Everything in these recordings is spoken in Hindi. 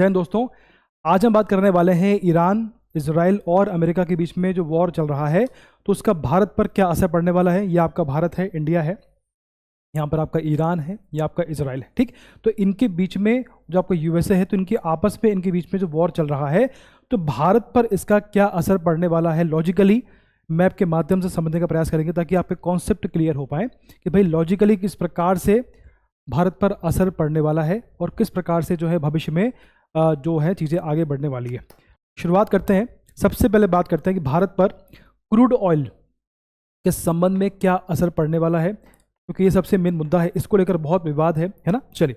जय हिंद दोस्तों। आज हम बात करने वाले हैं ईरान, इजराइल और अमेरिका के बीच में जो वॉर चल रहा है तो उसका भारत पर क्या असर पड़ने वाला है। ये आपका भारत है, इंडिया है, यहाँ पर आपका ईरान है, ये आपका इजराइल है। ठीक, तो इनके बीच में जो आपका यूएसए है, तो इनकी आपस में इनके बीच में जो वॉर चल रहा है तो भारत पर इसका क्या असर पड़ने वाला है, लॉजिकली मैप के माध्यम से समझने का प्रयास करेंगे ताकि आपके कॉन्सेप्ट क्लियर हो पाए कि भाई लॉजिकली किस प्रकार से भारत पर असर पड़ने वाला है और किस प्रकार से जो है भविष्य में जो है चीज़ें आगे बढ़ने वाली है। शुरुआत करते हैं, सबसे पहले बात करते हैं कि भारत पर क्रूड ऑयल के संबंध में क्या असर पड़ने वाला है, क्योंकि ये सबसे मेन मुद्दा है, इसको लेकर बहुत विवाद है ना। चलिए,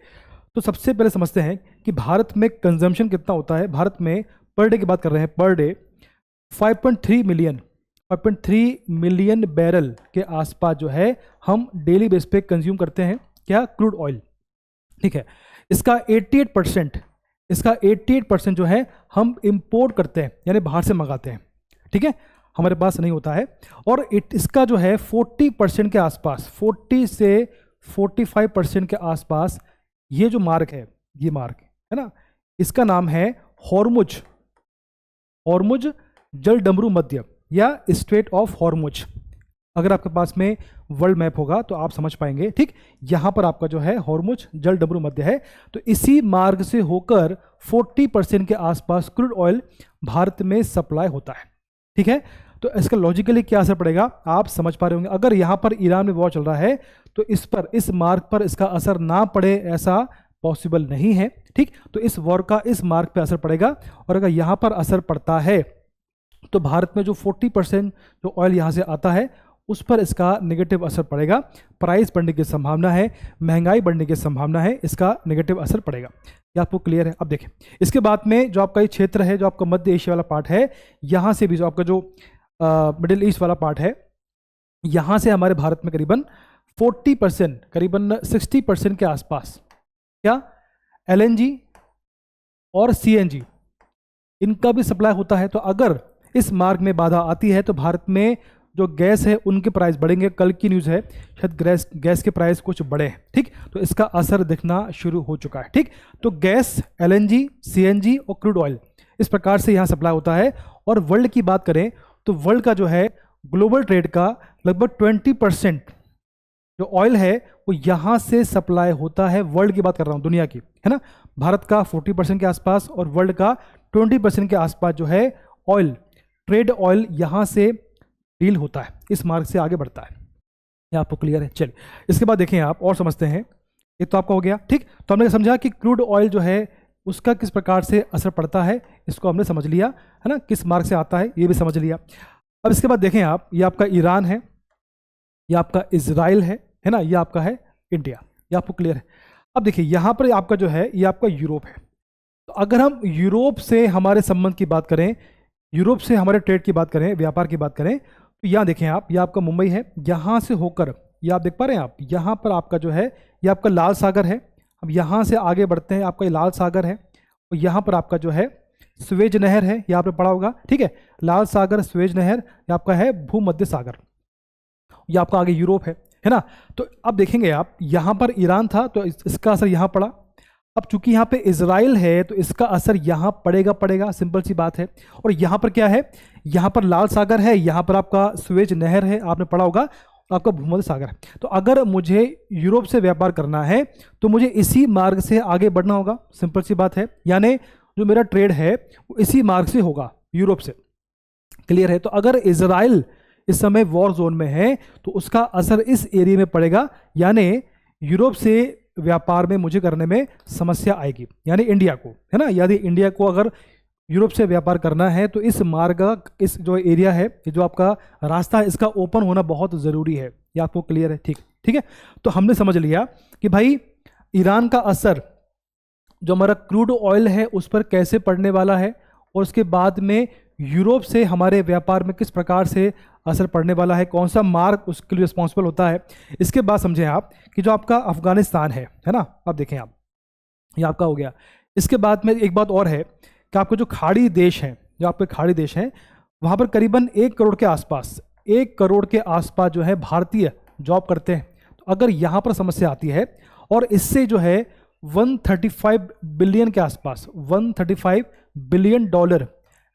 तो सबसे पहले समझते हैं कि भारत में कंजम्पशन कितना होता है। भारत में पर डे की बात कर रहे हैं, पर डे 5.3 मिलियन बैरल के आसपास जो है हम डेली बेस पे कंज्यूम करते हैं क्या, क्रूड ऑयल। ठीक है, इसका 88% जो है हम इंपोर्ट करते हैं, यानी बाहर से मंगाते हैं। ठीक है, हमारे पास नहीं होता है। और इसका जो है 40% के आसपास, 40 से 45% के आसपास ये जो मार्ग है, ये मार्ग है ना, इसका नाम है हॉर्मुज जलडमरू मध्य या स्ट्रेट ऑफ हॉर्मुज। अगर आपके पास में वर्ल्ड मैप होगा तो आप समझ पाएंगे। ठीक, यहां पर आपका जो है हॉर्मुज जलडमरू मध्य है, तो इसी मार्ग से होकर 40% के आसपास क्रूड ऑयल भारत में सप्लाई होता है। ठीक है, तो इसका लॉजिकली क्या असर पड़ेगा आप समझ पा रहे होंगे। अगर यहां पर ईरान में वॉर चल रहा है तो इस मार्ग पर इसका असर ना पड़े ऐसा पॉसिबल नहीं है। ठीक, तो इस वॉर का इस मार्ग पर असर पड़ेगा, और अगर यहां पर असर पड़ता है तो भारत में जो 40% जो ऑयल यहां से आता है उस पर इसका नेगेटिव असर पड़ेगा। प्राइस बढ़ने की संभावना है, महंगाई बढ़ने की संभावना है, इसका नेगेटिव असर पड़ेगा। ये आपको क्लियर है। अब देखें, इसके बाद में जो आपका ये क्षेत्र है, जो आपका मध्य एशिया वाला पार्ट है, यहाँ से भी जो आपका जो मिडिल ईस्ट वाला पार्ट है, यहाँ से हमारे भारत में करीबन 40%, करीबन 60% के आसपास क्या LNG और CNG इनका भी सप्लाई होता है। तो अगर इस मार्ग में बाधा आती है तो भारत में जो गैस है उनके प्राइस बढ़ेंगे। कल की न्यूज़ है, शायद गैस के प्राइस कुछ बढ़े हैं। ठीक, तो इसका असर दिखना शुरू हो चुका है। ठीक, तो गैस, LNG, CNG और क्रूड ऑयल इस प्रकार से यहाँ सप्लाई होता है। और वर्ल्ड की बात करें तो वर्ल्ड का जो है ग्लोबल ट्रेड का लगभग 20% जो ऑयल है वो यहाँ से सप्लाई होता है। वर्ल्ड की बात कर रहा हूँ, दुनिया की, है ना। भारत का 40% के आसपास और वर्ल्ड का 20% के आसपास जो है ऑयल, ट्रेड ऑयल यहाँ से डील होता है, इस मार्ग से आगे बढ़ता है। ये आपको क्लियर है। चलिए, इसके बाद देखें आप और समझते हैं। एक तो आपका हो गया। ठीक, तो हमने समझा कि क्रूड ऑयल जो है उसका किस प्रकार से असर पड़ता है, इसको हमने समझ लिया, है ना, किस मार्ग से आता है ये भी समझ लिया। अब इसके बाद देखें आप, ये आपका ईरान है, ये आपका इजराइल है ना, ये आपका है इंडिया। ये आपको क्लियर है। अब देखिए, यहाँ पर आपका जो है ये आपका यूरोप है। तो अगर हम यूरोप से हमारे संबंध की बात करें, यूरोप से हमारे ट्रेड की बात करें, व्यापार की बात करें, तो यहाँ देखें आप, ये आपका मुंबई है, यहाँ से होकर ये आप देख पा रहे हैं आप, यहाँ पर आपका जो है ये आपका लाल सागर है। अब यहाँ से आगे बढ़ते हैं, आपका ये लाल सागर है, और यहाँ पर आपका जो है स्वेज नहर है, यहाँ पर पड़ा होगा। ठीक है, लाल सागर, स्वेज नहर, ये आपका है भूमध्य सागर, ये आपका आगे यूरोप है ना। तो अब देखेंगे आप, यहाँ पर ईरान था तो इसका असर यहाँ पड़ा। अब चूंकि यहाँ पे इजराइल है तो इसका असर यहाँ पड़ेगा, सिंपल सी बात है। और यहाँ पर क्या है, यहाँ पर लाल सागर है, यहाँ पर आपका स्वेज नहर है, आपने पढ़ा होगा, आपका भूमध्य सागर है। तो अगर मुझे यूरोप से व्यापार करना है तो मुझे इसी मार्ग से आगे बढ़ना होगा, सिंपल सी बात है। यानी जो मेरा ट्रेड है वो इसी मार्ग से होगा, यूरोप से। क्लियर है। तो अगर इजराइल इस समय वॉर जोन में है तो उसका असर इस एरिया में पड़ेगा, यानी यूरोप से व्यापार में मुझे करने में समस्या आएगी, यानी इंडिया को, है ना। यदि इंडिया को अगर यूरोप से व्यापार करना है तो इस मार्ग, इस जो एरिया है, ये जो आपका रास्ता है, इसका ओपन होना बहुत ज़रूरी है। ये आपको क्लियर है। ठीक है, तो हमने समझ लिया कि भाई ईरान का असर जो हमारा क्रूड ऑयल है उस पर कैसे पड़ने वाला है, और उसके बाद में यूरोप से हमारे व्यापार में किस प्रकार से असर पड़ने वाला है, कौन सा मार्ग उसके लिए रिस्पॉन्सिबल होता है। इसके बाद समझें आप कि जो आपका अफगानिस्तान है ना, अब देखें आप, ये आपका हो गया। इसके बाद में एक बात और है कि आपके जो खाड़ी देश हैं, जो आपके खाड़ी देश हैं, वहाँ पर करीबन 1 करोड़ के आसपास, 1 करोड़ के आसपास जो है भारतीय जॉब करते हैं। तो अगर यहाँ पर समस्या आती है और इससे जो है 135 बिलियन के आसपास, 135 बिलियन डॉलर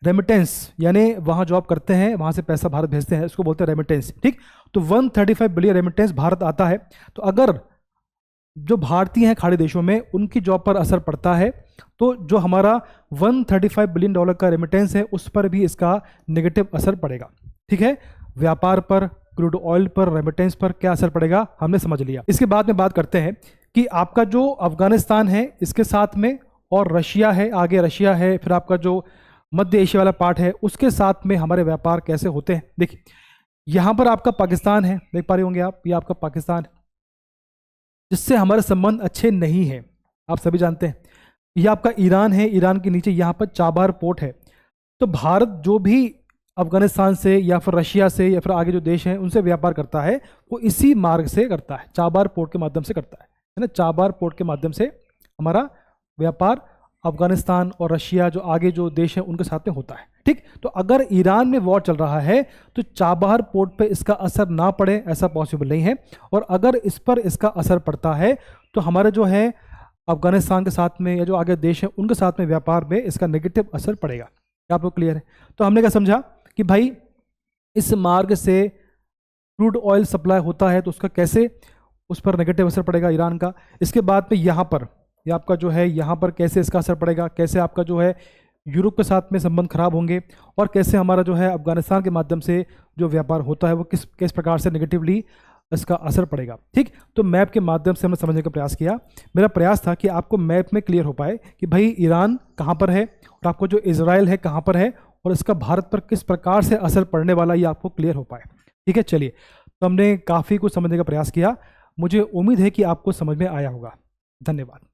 रेमिटेंस, यानी वहाँ जॉब करते हैं, वहाँ से पैसा भारत भेजते हैं, इसको बोलते हैं रेमिटेंस। ठीक, तो 135 बिलियन रेमिटेंस भारत आता है। तो अगर जो भारतीय हैं खाड़ी देशों में, उनकी जॉब पर असर पड़ता है, तो जो हमारा 135 बिलियन डॉलर का रेमिटेंस है उस पर भी इसका नेगेटिव असर पड़ेगा। ठीक है, व्यापार पर, क्रूड ऑयल पर, रेमिटेंस पर क्या असर पड़ेगा हमने समझ लिया। इसके बाद में बात करते हैं कि आपका जो अफगानिस्तान है इसके साथ में, और रशिया है, आगे रशिया है, फिर आपका जो मध्य एशिया वाला पार्ट है उसके साथ में हमारे व्यापार कैसे होते हैं। देखिए यहाँ पर आपका पाकिस्तान है, देख पा रहे होंगे आप, ये आपका पाकिस्तान है जिससे हमारे संबंध अच्छे नहीं हैं, आप सभी जानते हैं। यह आपका ईरान है, ईरान के नीचे यहाँ पर चाबार पोर्ट है। तो भारत जो भी अफगानिस्तान से या फिर रशिया से या फिर आगे जो देश हैं उनसे व्यापार करता है वो इसी मार्ग से करता है, चाबार पोर्ट के माध्यम से करता है ना। चाबार पोर्ट के माध्यम से हमारा व्यापार अफगानिस्तान और रशिया जो आगे जो देश हैं उनके साथ में होता है। ठीक, तो अगर ईरान में वॉर चल रहा है तो चाबहार पोर्ट पे इसका असर ना पड़े ऐसा पॉसिबल नहीं है, और अगर इस पर इसका असर पड़ता है तो हमारे जो है अफगानिस्तान के साथ में या जो आगे देश हैं उनके साथ में व्यापार में इसका नेगेटिव असर पड़ेगा। क्या आपको क्लियर है? तो हमने क्या समझा कि भाई इस मार्ग से क्रूड ऑयल सप्लाई होता है तो उसका कैसे उस पर नेगेटिव असर पड़ेगा ईरान का। इसके बाद में यहाँ पर ये आपका जो है यहाँ पर कैसे इसका असर पड़ेगा, कैसे आपका जो है यूरोप के साथ में संबंध खराब होंगे, और कैसे हमारा जो है अफगानिस्तान के माध्यम से जो व्यापार होता है वो किस प्रकार से नेगेटिवली इसका असर पड़ेगा। ठीक, तो मैप के माध्यम से हमने समझने का प्रयास किया। मेरा प्रयास था कि आपको मैप में क्लियर हो पाए कि भाई ईरान कहाँ पर है और आपको जो इजराइल है कहाँ पर है और इसका भारत पर किस प्रकार से असर पड़ने वाला ये आपको क्लियर हो पाए। ठीक है, चलिए, तो हमने काफ़ी कुछ समझने का प्रयास किया। मुझे उम्मीद है कि आपको समझ में आया होगा। धन्यवाद।